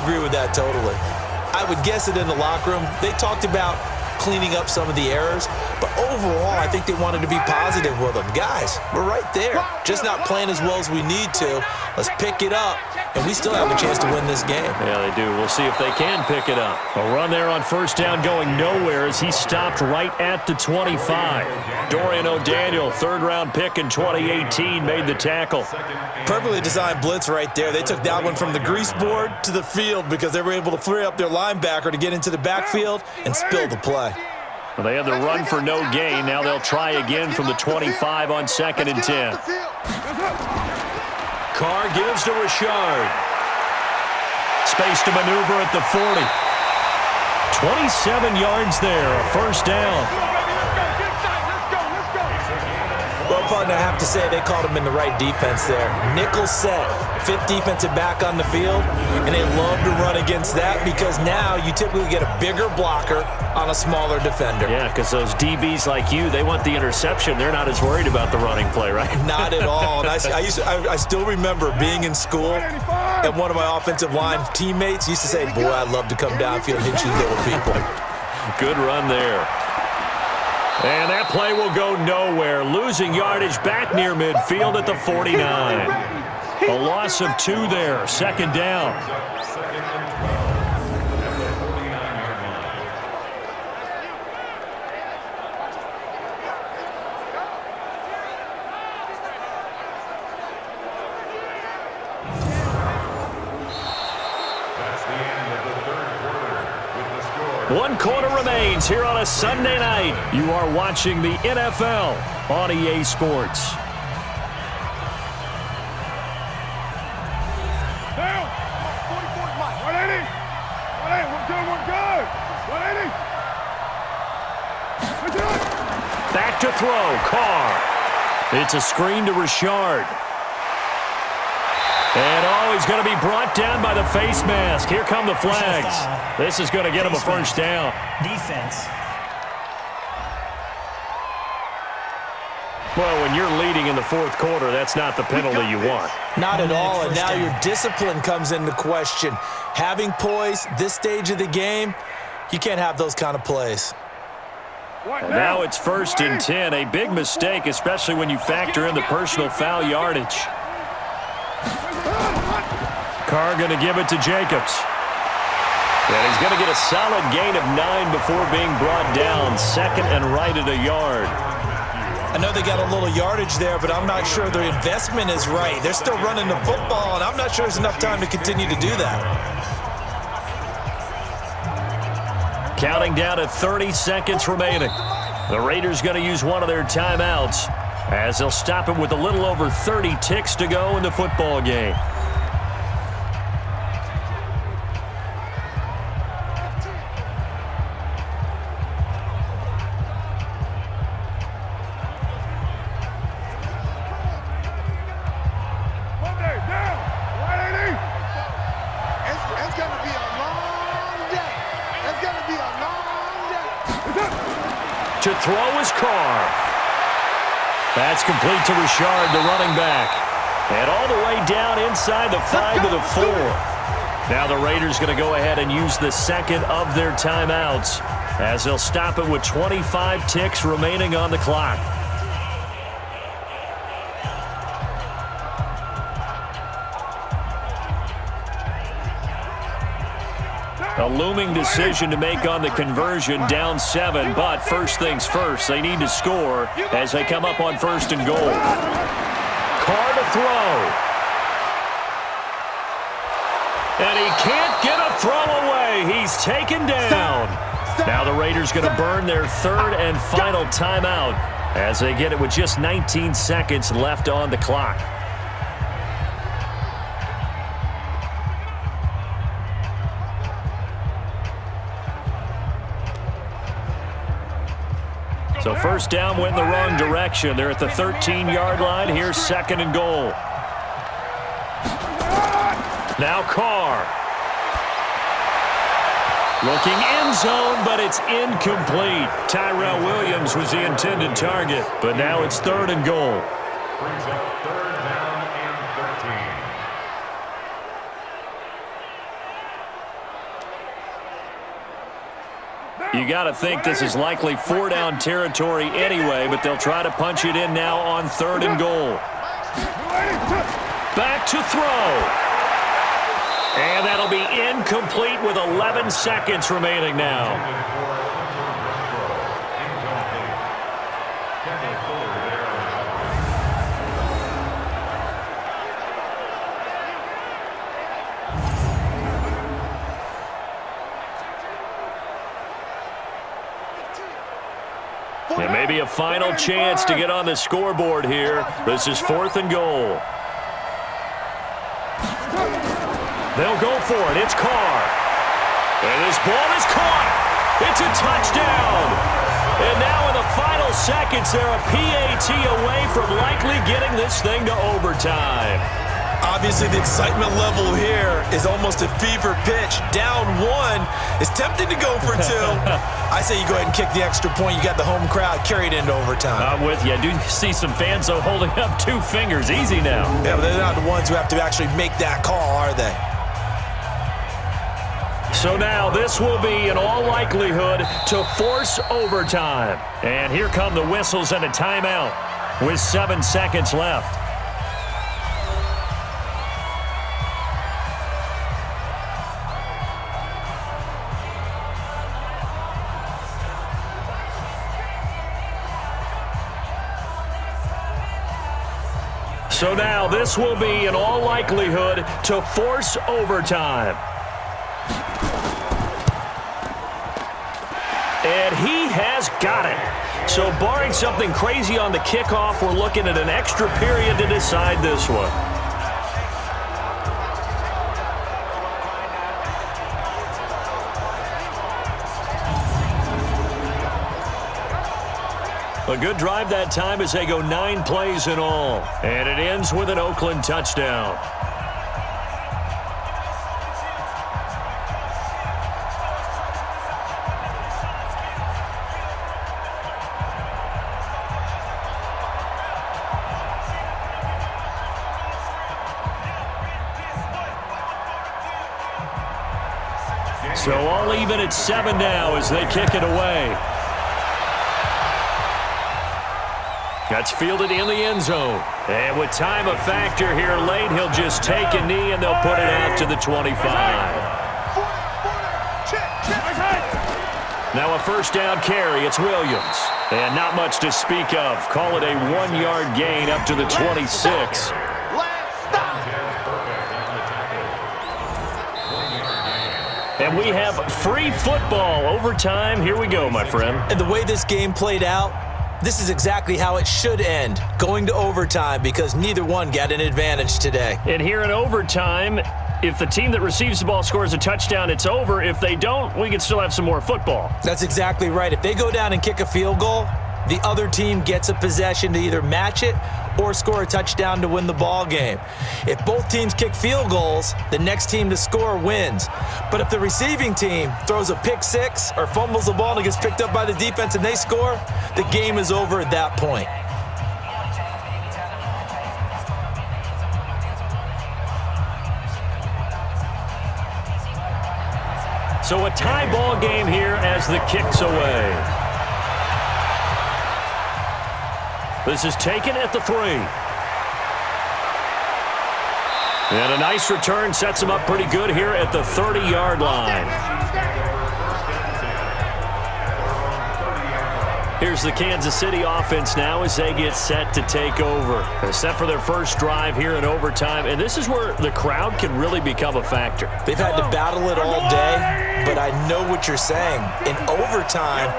agree with that totally. I would guess it in the locker room. They talked about cleaning up some of the errors, but overall, I think they wanted to be positive with them. Guys, we're right there. Just not playing as well as we need to. Let's pick it up, and we still have a chance to win this game. Yeah, they do. We'll see if they can pick it up. A run there on first down going nowhere as he stopped right at the 25. Dorian O'Daniel, third-round pick in 2018, made the tackle. Perfectly designed blitz right there. They took that one from the grease board to the field because they were able to free up their linebacker to get into the backfield and spill the play. Well, they had the run for no gain. Now they'll try again from the 25 on 2nd and 10. Carr gives to Richard. Space to maneuver at the 40. 27 yards there, a first down. Well, partner, I have to say they called him in the right defense there. Nickel set, fifth defensive back on the field, and they love to run against that because now you typically get a bigger blocker on a smaller defender. Yeah, because those DBs like you, they want the interception. They're not as worried about the running play, right? Not at all. And I still remember being in school, and one of my offensive line teammates used to say, boy, I'd love to come downfield and hit you little people. Good run there. And that play will go nowhere. Losing yardage back near midfield at the 49. A loss of 2 there. Second down. One quarter remains here on a Sunday night. You are watching the NFL on EA Sports. Down. 44, 180. 180. We're good. 180. Back to throw. Carr. It's a screen to Richard. And, he's going to be brought down by the face mask. Here come the flags. This is going to get him a first down. Defense. Well, when you're leading in the fourth quarter, that's not the penalty you want. Not at all, and now your discipline comes into question. Having poise this stage of the game, you can't have those kind of plays. And now it's 1st and 10. A big mistake, especially when you factor in the personal foul yardage. Carr going to give it to Jacobs. And he's going to get a solid gain of 9 before being brought down. Second and right at a yard. I know they got a little yardage there, but I'm not sure their investment is right. They're still running the football, and I'm not sure there's enough time to continue to do that. Counting down to 30 seconds remaining. The Raiders going to use one of their timeouts as they'll stop it with a little over 30 ticks to go in the football game. To throw is Carr. That's complete to Richard, the running back. And all the way down inside the 5 to the 4. Now the Raiders going to go ahead and use the second of their timeouts as they'll stop it with 25 ticks remaining on the clock. A looming decision to make on the conversion, down 7, but first things first, they need to score as they come up on 1st and goal. Carr to throw. And he can't get a throw away. He's taken down. Now the Raiders going to burn their 3rd and final timeout as they get it with just 19 seconds left on the clock. So first down went in the wrong direction. They're at the 13-yard line. Here's 2nd and goal. Now Carr. Looking end zone, but it's incomplete. Tyrell Williams was the intended target, but now it's 3rd and goal. Brings up 3rd down and 13. You got to think this is likely four-down territory anyway, but they'll try to punch it in now on 3rd and goal. Back to throw. And that'll be incomplete with 11 seconds remaining now. And maybe a final chance to get on the scoreboard here. This is 4th and goal. They'll go for it. It's Carr. And this ball is caught. It's a touchdown. And now in the final seconds, they're a PAT away from likely getting this thing to overtime. Obviously, the excitement level here is almost a fever pitch. Down 1. It's tempting to go for 2. I say you go ahead and kick the extra point. You got the home crowd carried into overtime. I'm with you. I do see some fans, though, holding up 2 fingers. Easy now. Yeah, but they're not the ones who have to actually make that call, are they? So now this will be, in all likelihood, to force overtime. And here come the whistles and a timeout with 7 seconds left. So now this will be, in all likelihood, to force overtime. And he has got it. So barring something crazy on the kickoff, we're looking at an extra period to decide this one. A good drive that time as they go 9 plays in all. And it ends with an Oakland touchdown. So all even at 7 now as they kick it away. That's fielded in the end zone. And with time a factor here late, he'll just take a knee and they'll put it out to the 25. Now a first down carry. It's Williams. And not much to speak of. Call it a 1-yard gain up to the 26. And we have free football overtime. Here we go, my friend. And the way this game played out, this is exactly how it should end, going to overtime, because neither one got an advantage today. And here in overtime, if the team that receives the ball scores a touchdown, it's over. If they don't, we can still have some more football. That's exactly right. If they go down and kick a field goal, the other team gets a possession to either match it or score a touchdown to win the ball game. If both teams kick field goals, the next team to score wins. But if the receiving team throws a pick six or fumbles the ball and it gets picked up by the defense and they score, the game is over at that point. So a tie ball game here as the kick's away. This is taken at the 3. And a nice return sets him up pretty good here at the 30-yard line. Here's the Kansas City offense now as they get set to take over. They're set for their first drive here in overtime, and this is where the crowd can really become a factor. They've had to battle it all day, but I know what you're saying. In overtime,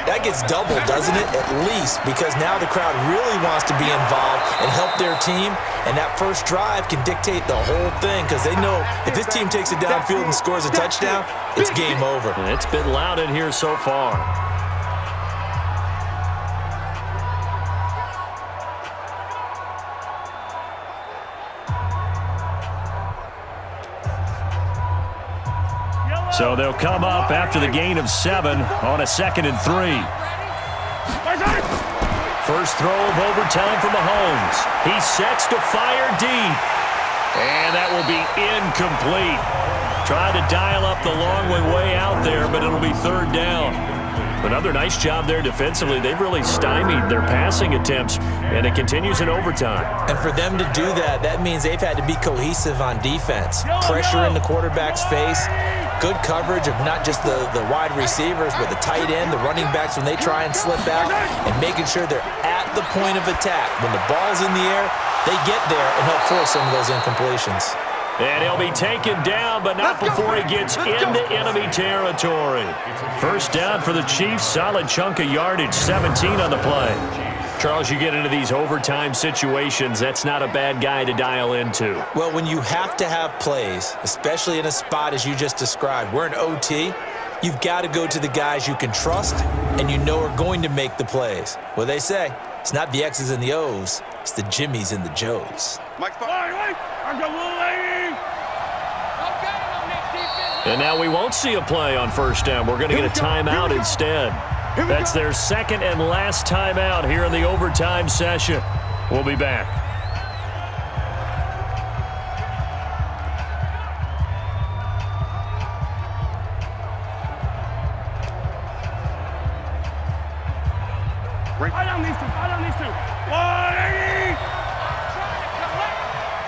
that gets doubled, doesn't it? At least, because now the crowd really wants to be involved and help their team, and that first drive can dictate the whole thing because they know if this team takes it downfield and scores a touchdown, it's game over. And it's been loud in here so far. So they'll come up after the gain of 7 on a 2nd and 3. First throw of overtime for Mahomes. He sets to fire deep. And that will be incomplete. Tried to dial up the long way out there, but it'll be third down. Another nice job there defensively. They've really stymied their passing attempts, and it continues in overtime. And for them to do that, that means they've had to be cohesive on defense. Pressure in the quarterback's face, good coverage of not just the wide receivers, but the tight end, the running backs when they try and slip out, and making sure they're at the point of attack. When the ball's in the air, they get there and help force some of those incompletions. And he'll be taken down, but not before he gets into enemy territory. First down for the Chiefs. Solid chunk of yardage, 17 on the play. Charles, you get into these overtime situations, that's not a bad guy to dial into. Well, when you have to have plays, especially in a spot as you just described, we're in OT, you've got to go to the guys you can trust and you know are going to make the plays. Well, they say it's not the X's and the O's, it's the Jimmys and the Joes. And now we won't see a play on first down. We're going to get a timeout instead. That's their second and last timeout here in the overtime session. We'll be back. I don't need to. 180!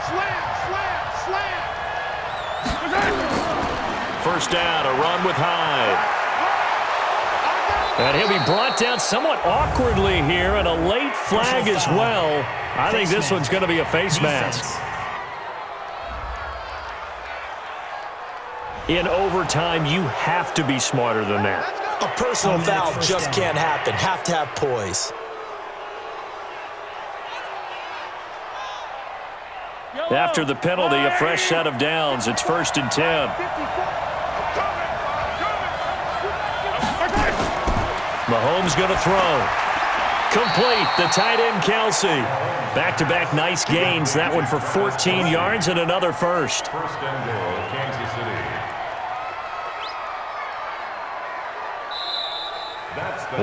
Slam! First down, a run with Hyde. And he'll be brought down somewhat awkwardly here, and a late flag as well. I think this one's going to be a face mask. In overtime, you have to be smarter than that. A personal foul just can't happen. Have to have poise. After the penalty, a fresh set of downs. It's 1st and 10. Mahomes going to throw. Complete. The tight end, Kelsey. Back-to-back nice gains. That one for 14 yards and another first. First and goal, Kansas City.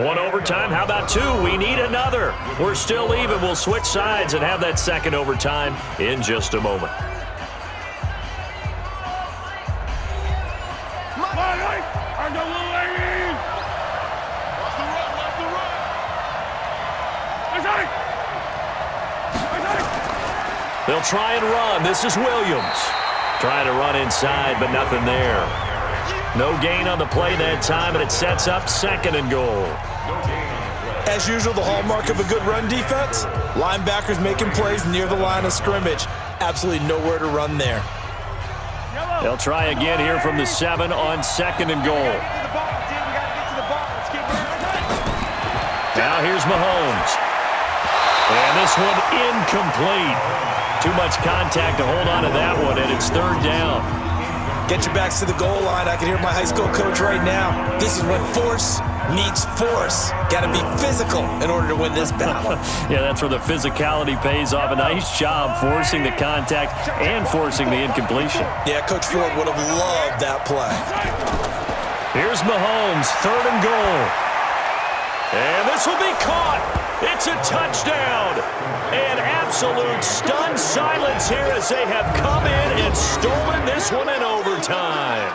One overtime. How about two? We need another. We're still even. We'll switch sides and have that second overtime in just a moment. They'll try and run. This is Williams. Trying to run inside, but nothing there. No gain on the play that time, and it sets up 2nd and goal. As usual, the hallmark of a good run defense, linebackers making plays near the line of scrimmage. Absolutely nowhere to run there. They'll try again here from the 7 on 2nd and goal. Now here's Mahomes. And this one incomplete. Too much contact to hold on to that one, and it's 3rd down. Get your backs to the goal line. I can hear my high school coach right now. This is when force meets force. Got to be physical in order to win this battle. Yeah, that's where the physicality pays off. A nice job forcing the contact and forcing the incompletion. Yeah, Coach Ford would have loved that play. Here's Mahomes, 3rd and goal. And this will be caught. It's a touchdown. And absolute stunned silence here as they have come in and stolen this one in overtime.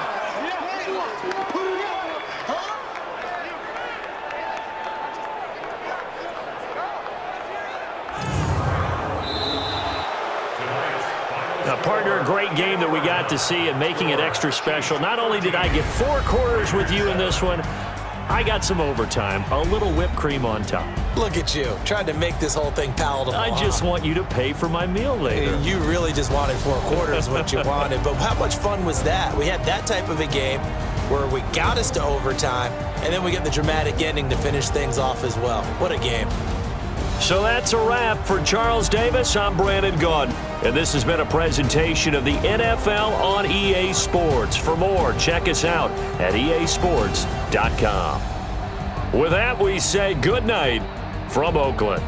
Now, partner, a great game that we got to see and making it extra special. Not only did I get 4 quarters with you in this one, I got some overtime, a little whipped cream on top. Look at you, trying to make this whole thing palatable. I just want you to pay for my meal later. You really just wanted 4 quarters what you wanted, but how much fun was that? We had that type of a game where we got us to overtime, and then we get the dramatic ending to finish things off as well. What a game. So that's a wrap. For Charles Davis, I'm Brandon Gunn, and this has been a presentation of the NFL on EA Sports. For more, check us out at easports.com. With that, we say good night from Oakland.